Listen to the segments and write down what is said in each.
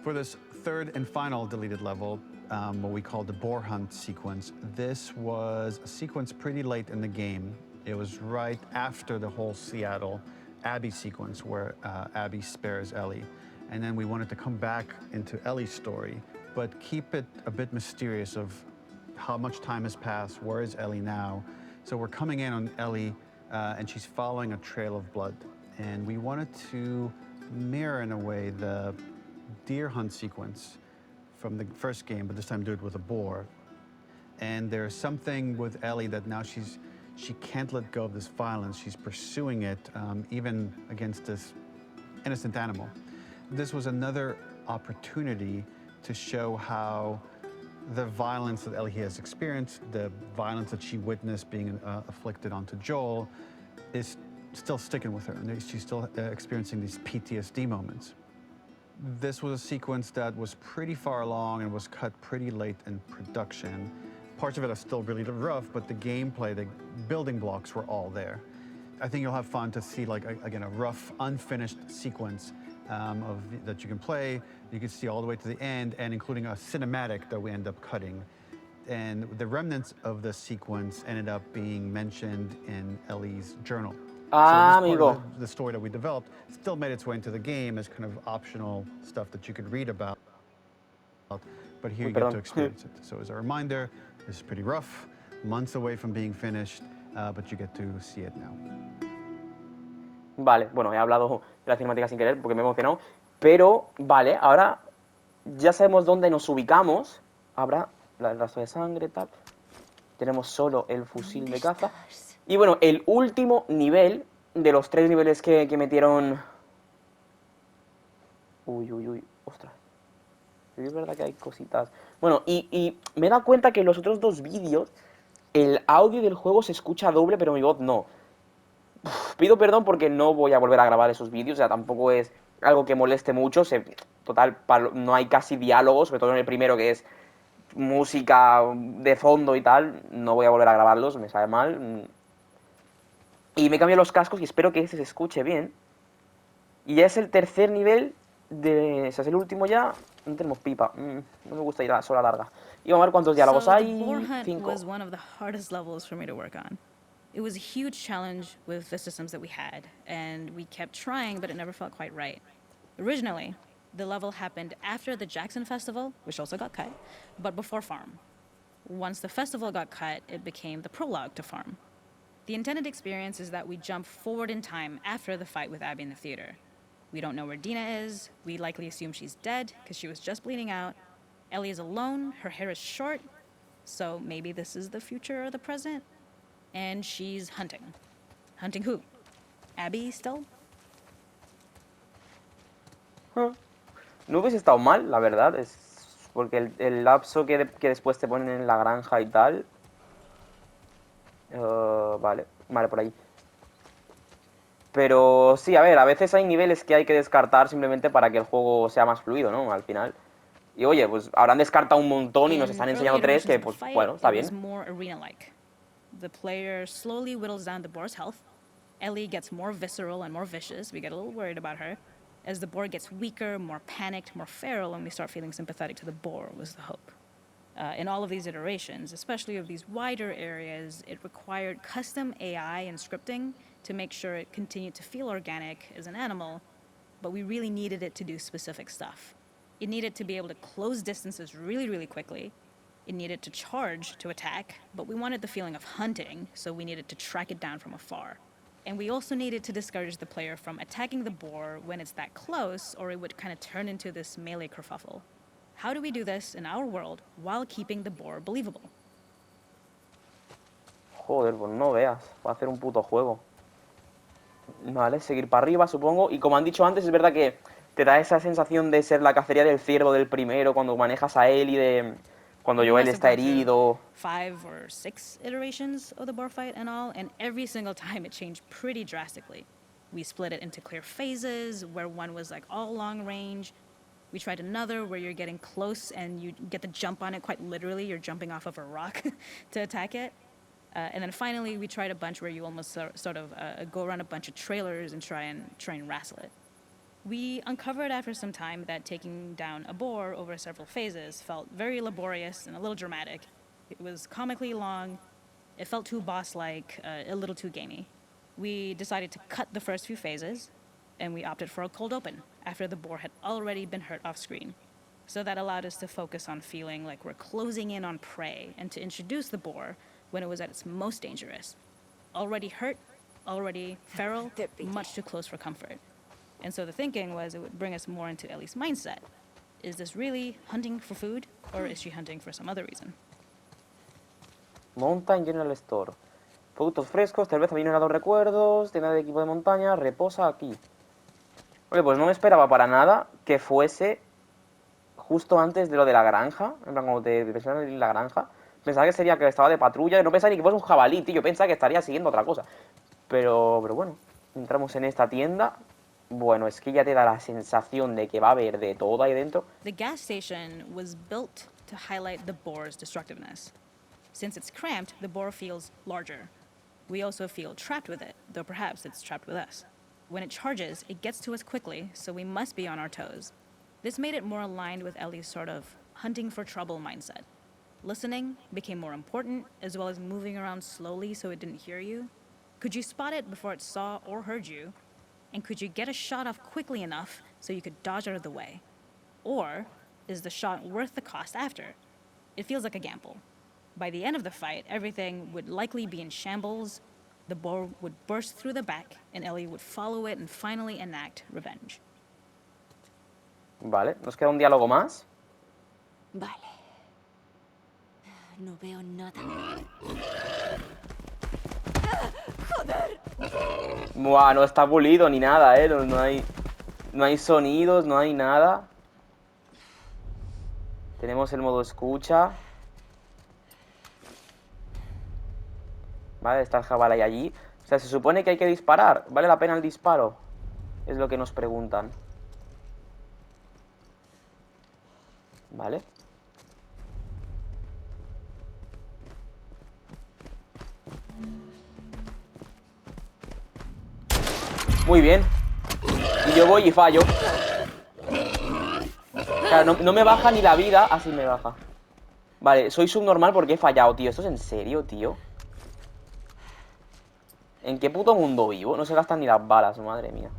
For this third and final deleted level, what we call the boar hunt sequence, this was a sequence pretty late in the game. It was right after the whole Seattle Abby sequence where Abby spares Ellie. And then we wanted to come back into Ellie's story, but keep it a bit mysterious of how much time has passed, where is Ellie now? So we're coming in on Ellie and she's following a trail of blood. And we wanted to mirror in a way the deer hunt sequence from the first game, but this time do it with a boar. And there's something with Ellie that now she can't let go of this violence. She's pursuing it, even against this innocent animal. This was another opportunity to show how the violence that Ellie has experienced, the violence that she witnessed being afflicted onto Joel, is still sticking with her, and she's still experiencing these PTSD moments. This was a sequence that was pretty far along and was cut pretty late in production. Parts of it are still really rough, but the gameplay, the building blocks were all there. I think you'll have fun to see, like, again, a rough, unfinished sequence that you can play. You can see all the way to the end, and including a cinematic that we end up cutting. And the remnants of the sequence ended up being mentioned in Ellie's journal. So this part of the story that we developed still made its way into the game as kind of optional stuff that you could read about, but here you get to experience it. So as a reminder, this is pretty rough, months away from being finished, but you get to see it now. Vale, bueno, he hablado de la cinemática sin querer porque me he emocionado, pero vale, ahora ya sabemos dónde nos ubicamos. Habrá el rastro de sangre, tal. Tenemos solo el fusil de caza. Y bueno, el último nivel de los 3 niveles que metieron... Uy, ostras. Es verdad que hay cositas. Bueno, y me he dado cuenta que en los otros 2 vídeos el audio del juego se escucha doble, pero mi voz no. Pido perdón porque no voy a volver a grabar esos vídeos, o sea, tampoco es algo que moleste mucho. Total, no hay casi diálogos, sobre todo en el primero, que es música de fondo y tal. No voy a volver a grabarlos, me sabe mal. Y me he cambiado los cascos y espero que este se escuche bien. Y ya es el tercer nivel de... O sea, es el último ya. No tenemos pipa. No me gusta ir a sola larga. Y vamos a ver cuántos diálogos hay. 5. Was one of the hardest levels for me to work on. It was a huge challenge with the systems that we had, and we kept trying, but it never felt quite right. Originally, the level happened after the Jackson Festival, which also got cut, but before Farm. Once the festival got cut, it became the prologue to Farm. The intended experience is that we jump forward in time after the fight with Abby in the theater. We don't know where Dina is. We likely assume she's dead because she was just bleeding out. Ellie is alone. Her hair is short. So maybe this is the future or the present. And she's hunting. Hunting who? Abby still? No hubiese estado mal, la verdad. Es porque el lapso que después te ponen en la granja y tal... vale, por ahí. Pero sí, a ver, a veces hay niveles que hay que descartar simplemente para que el juego sea más fluido, ¿no? Al final. Y oye, pues habrán descartado un montón y nos están enseñando 3 que, pues, bueno, está bien. The player slowly whittles down the boar's health. Ellie gets more visceral and more vicious. We get a little worried about her. As the boar gets weaker, more panicked, more feral, and we start feeling sympathetic to the boar was the hope. In all of these iterations, especially of these wider areas, it required custom AI and scripting to make sure it continued to feel organic as an animal, but we really needed it to do specific stuff. It needed to be able to close distances really, really quickly. It needed to charge to attack, but we wanted the feeling of hunting, so we needed to track it down from afar. And we also needed to discourage the player from attacking the boar when it's that close, or it would kind of turn into this melee kerfuffle. How do we do this in our world while keeping the boar believable? Joder, pues no veas, va a hacer un puto juego. Vale, seguir para arriba, supongo. Y como han dicho antes, es verdad que te da esa sensación de ser la cacería del ciervo del primero, cuando manejas a él y de... Cuando Joel está herido. 5 or 6 iterations of the boar fight and all, and every single time it changed pretty drastically. We split it into clear phases, where one was like all long range. We tried another where you're getting close and you get the jump on it quite literally. You're jumping off of a rock to attack it. And then finally, we tried a bunch where you almost sort of go around a bunch of trailers and try and wrestle it. We uncovered after some time that taking down a boar over several phases felt very laborious and a little dramatic. It was comically long, it felt too boss-like, a little too gamey. We decided to cut the first few phases, and we opted for a cold open after the boar had already been hurt off screen. So that allowed us to focus on feeling like we're closing in on prey and to introduce the boar when it was at its most dangerous. Already hurt, already feral, much too close for comfort. And so the thinking was it would bring us more into Ellie's mindset. Is this really hunting for food, or is she hunting for some other reason? Mountain General Store. Productos frescos, cerveza, vino, helado, recuerdos, tienda de equipo de montaña, reposa aquí. Oye, pues no me esperaba para nada que fuese justo antes de lo de la granja. En plan, como te pensaba en la granja. Pensaba que sería que estaba de patrulla. No pensaba ni que fuese un jabalí, tío. Yo pensaba que estaría siguiendo otra cosa. Pero bueno, entramos en esta tienda. Bueno, es que ya te da la sensación de que va a haber de todo ahí dentro. The gas station was built to highlight the boar's destructiveness. Since it's cramped, the boar feels larger. We also feel trapped with it, though perhaps it's trapped with us. When it charges, it gets to us quickly, so we must be on our toes. This made it more aligned with Ellie's sort of hunting for trouble mindset. Listening became more important, as well as moving around slowly so it didn't hear you. Could you spot it before it saw or heard you? And could you get a shot off quickly enough so you could dodge out of the way? Or is the shot worth the cost after? It feels like a gamble. By the end of the fight, everything would likely be in shambles, the boar would burst through the back, and Ellie would follow it and finally enact revenge. Vale, nos queda un diálogo más. Vale. No veo nada. Buah, no está pulido ni nada, no hay sonidos, no hay nada. Tenemos el modo escucha. Vale, está el jabalí allí. O sea, se supone que hay que disparar. ¿Vale la pena el disparo? Es lo que nos preguntan. Vale. Muy bien. Y yo voy y fallo. Claro, no me baja ni la vida. Así me baja. Vale, soy subnormal porque he fallado, tío. ¿Esto es en serio, tío? ¿En qué puto mundo vivo? No se gastan ni las balas, madre mía.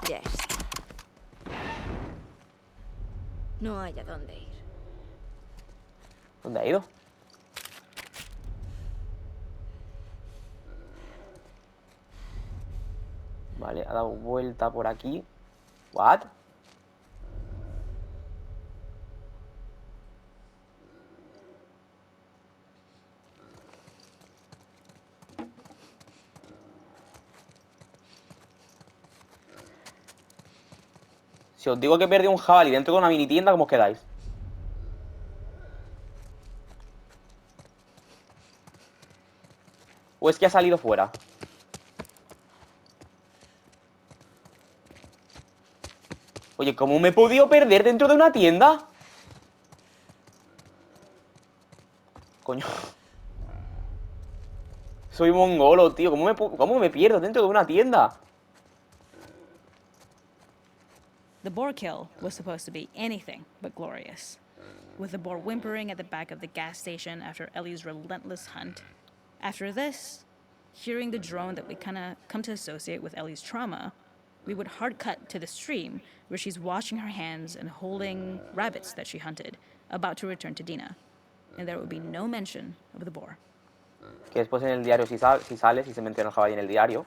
Ya está. No hay a dónde ir. ¿Dónde ha ido? Vale, ha dado vuelta por aquí. ¿What? Si os digo que perdí un jabalí dentro de una mini tienda, ¿cómo os quedáis? ¿O es que ha salido fuera? Oye, ¿cómo me he podido perder dentro de una tienda? Coño. Soy mongolo, tío. ¿Cómo me pierdo dentro de una tienda? The boar kill was supposed to be anything but glorious. With the boar whimpering at the back of the gas station after Ellie's relentless hunt. After this, hearing the drone that we kinda come to associate with Ellie's trauma, we would hard cut to the stream where she's washing her hands and holding rabbits that she hunted, about to return to Dina. And there would be no mention of the boar. Que después en el diario si se menciona el jabalí en el diario.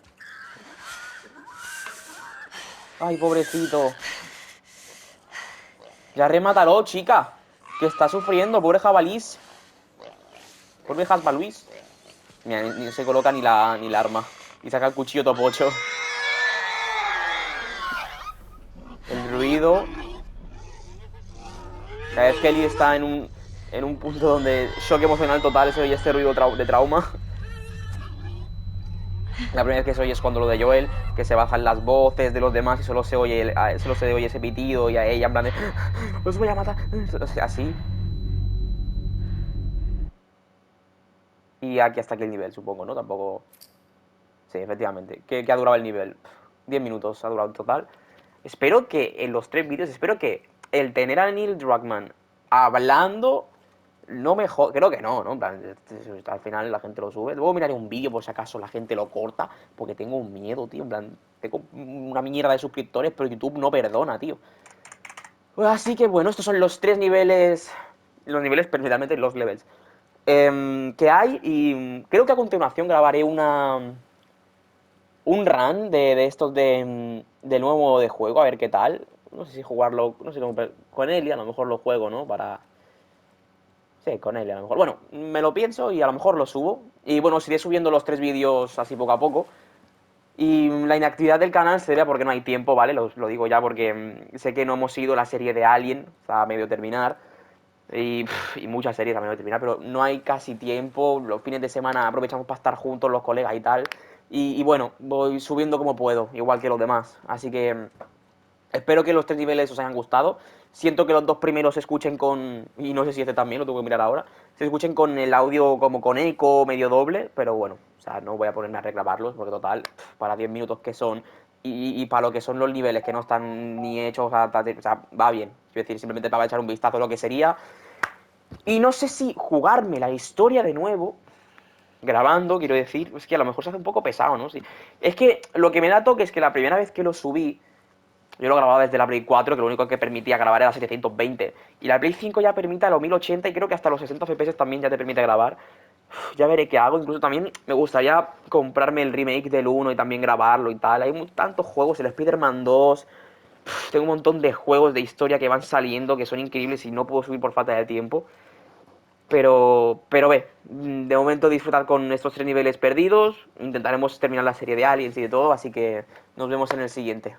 Ay, pobrecito. Ya remátalo, chica. Que está sufriendo, pobre jabalís. Pobre jabalís. Mira, ni se coloca ni la arma. Y saca el cuchillo topocho. El ruido. Cada vez que Ellie está en un punto donde shock emocional total, se oye este ruido de trauma. La primera vez que se oye es cuando lo de Joel, que se bajan las voces de los demás y solo se oye, solo se oye ese pitido y a ella en plan de os voy a matar, o sea, así. Y aquí hasta aquí el nivel, supongo, ¿no? Tampoco... Sí, efectivamente. ¿Qué ha durado el nivel? 10 minutos ha durado en total. Espero que en los 3 vídeos, espero que el tener a Neil Druckmann hablando no me jode. Creo que no, ¿no? En plan, al final la gente lo sube. Luego miraré un vídeo por si acaso la gente lo corta, porque tengo un miedo, tío. En plan, tengo una mierda de suscriptores, pero YouTube no perdona, tío. Así que bueno, estos son los 3 niveles. Los niveles, perfectamente los levels. Que hay, y creo que a continuación grabaré un run de estos de nuevo de juego, a ver qué tal. No sé si jugarlo, no sé cómo, con él y a lo mejor lo juego, ¿no? Para... Sí, con él a lo mejor. Bueno, me lo pienso y a lo mejor lo subo. Y bueno, os iré subiendo los 3 vídeos así poco a poco. Y la inactividad del canal sería porque no hay tiempo, ¿vale? Lo digo ya porque sé que no hemos seguido la serie de Alien, o sea, a medio terminar. Y muchas series a medio terminar, pero no hay casi tiempo. Los fines de semana aprovechamos para estar juntos los colegas y tal. Y bueno, voy subiendo como puedo, igual que los demás. Así que espero que los 3 niveles os hayan gustado. Siento que los 2 primeros se escuchen con... Y no sé si este también, lo tengo que mirar ahora. Se escuchen con el audio como con eco, medio doble. Pero bueno, o sea, no voy a ponerme a reclamarlos. Porque total, para 10 minutos que son... Y para lo que son los niveles que no están ni hechos, o sea, va bien. Es decir, simplemente para echar un vistazo a lo que sería. Y no sé si jugarme la historia de nuevo, grabando, quiero decir, es que a lo mejor se hace un poco pesado, ¿no? Sí. Es que lo que me da toque es que la primera vez que lo subí, yo lo grababa desde la Play 4, que lo único que permitía grabar era 720. Y la Play 5 ya permite los 1080 y creo que hasta los 60 FPS también ya te permite grabar. Ya veré qué hago. Incluso también me gustaría comprarme el remake del 1 y también grabarlo y tal. Hay tantos juegos, el Spider-Man 2. Tengo un montón de juegos de historia que van saliendo que son increíbles y no puedo subir por falta de tiempo. Pero ve, de momento disfrutar con estos 3 niveles perdidos. Intentaremos terminar la serie de Aliens y de todo, así que nos vemos en el siguiente.